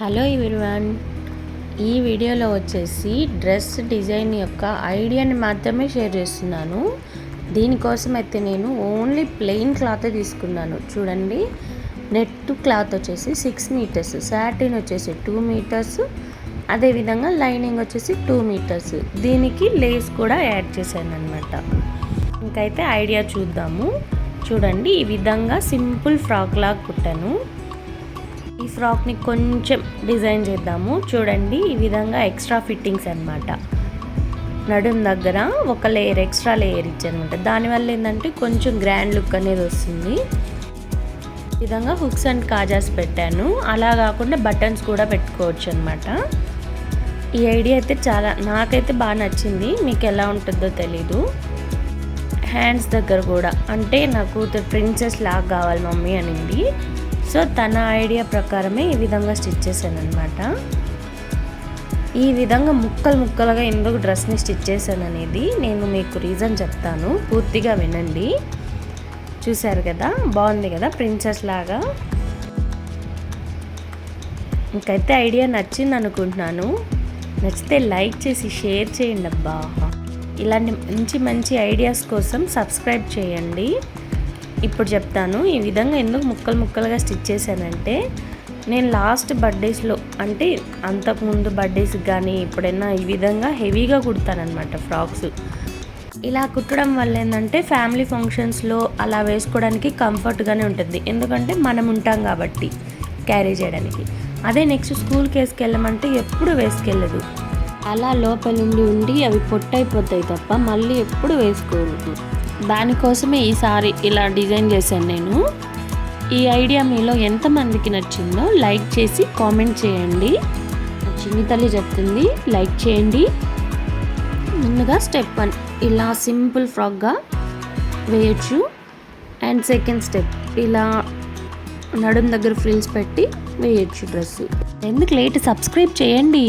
Hello everyone, ఈ వీడియోలో వచ్చేసి డ్రెస్ డిజైన్ యొక్క ఐడియాని మాత్రమే షేర్ చేస్తున్నాను. దీనికోసం అయితే నేను ఓన్లీ ప్లెయిన్ క్లాత్ తీసుకున్నాను. చూడండి, నెట్ క్లాత్ వచ్చేసి 6 మీటర్స్, సాటిన్ వచ్చేసి 2 మీటర్స్, అదేవిధంగా లైనింగ్ వచ్చేసి 2 మీటర్స్. దీనికి లేస్ కూడా యాడ్ చేశాను అనమాట. ఇంకైతే ఐడియా చూద్దాము. చూడండి, ఈ విధంగా సింపుల్ ఫ్రాక్ లాగా కుట్టాను. ఈ ఫ్రాక్ని కొంచెం డిజైన్ చేద్దాము. చూడండి, ఈ విధంగా ఎక్స్ట్రా ఫిట్టింగ్స్ అనమాట. నడుం దగ్గర ఒక లేయర్ ఎక్స్ట్రా లేయర్ ఇచ్చానమాట. దానివల్ల ఏంటంటే కొంచెం గ్రాండ్ లుక్ అనేది వస్తుంది. ఈ విధంగా హుక్స్ అండ్ కాజాస్ పెట్టాను. అలా కాకుండా బటన్స్ కూడా పెట్టుకోవచ్చు అనమాట. ఈ ఐడియా అయితే నాకైతే బాగా నచ్చింది. మీకు ఎలా ఉంటుందో తెలీదు. హ్యాండ్స్ దగ్గర కూడా, అంటే నా కూతురు ప్రిన్సెస్ లాగా కావాలి మమ్మీ అనింది. సో తన ఐడియా ప్రకారమే ఈ విధంగా స్టిచ్ చేశాను అనమాట. ఈ విధంగా ముక్కలుగా ఎందుకు డ్రెస్ని స్టిచ్ చేశాను అనేది నేను మీకు రీజన్ చెప్తాను, పూర్తిగా వినండి. చూశారు కదా, బాగుంది కదా ప్రిన్సెస్ లాగా. ఇంకైతే ఐడియా నచ్చింది అనుకుంటున్నాను. నచ్చితే లైక్ చేసి షేర్ చేయండి అబ్బా. ఇలాంటి మంచి ఐడియాస్ కోసం సబ్స్క్రైబ్ చేయండి. ఇప్పుడు చెప్తాను ఈ విధంగా ఎందుకు ముక్కలుగా స్టిచ్ చేశానంటే, నేను లాస్ట్ బర్త్డేస్లో, అంటే అంతకుముందు బర్త్డేస్కి కానీ ఎప్పుడైనా ఈ విధంగా హెవీగా కుడతానమాట ఫ్రాక్స్. ఇలా కుట్టడం వల్ల ఏంటంటే ఫ్యామిలీ ఫంక్షన్స్లో అలా వేసుకోవడానికి కంఫర్ట్గానే ఉంటుంది. ఎందుకంటే మనం ఉంటాం కాబట్టి క్యారీ చేయడానికి. అదే నెక్స్ట్ స్కూల్కి వేసుకెళ్ళమంటే ఎప్పుడు వేసుకెళ్ళదు. అలా లోపలుండి అవి పొట్టయిపోతాయి తప్ప మళ్ళీ ఎప్పుడు వేసుకోరు. దానికోసమే ఈసారి ఇలా డిజైన్ చేశాను నేను. ఈ ఐడియా మీలో ఎంతమందికి నచ్చిందో లైక్ చేసి కామెంట్ చేయండి. చిన్ని తల్లి చెప్తుంది, లైక్ చేయండి. ముందుగా స్టెప్ 1 ఇలా సింపుల్ ఫ్రాక్గా వేయచ్చు. అండ్ సెకండ్ స్టెప్ ఇలా నడుం దగ్గర ఫ్రిల్స్ పెట్టి వేయచ్చు డ్రెస్. ఎందుకు లేట్, సబ్స్క్రైబ్ చేయండి.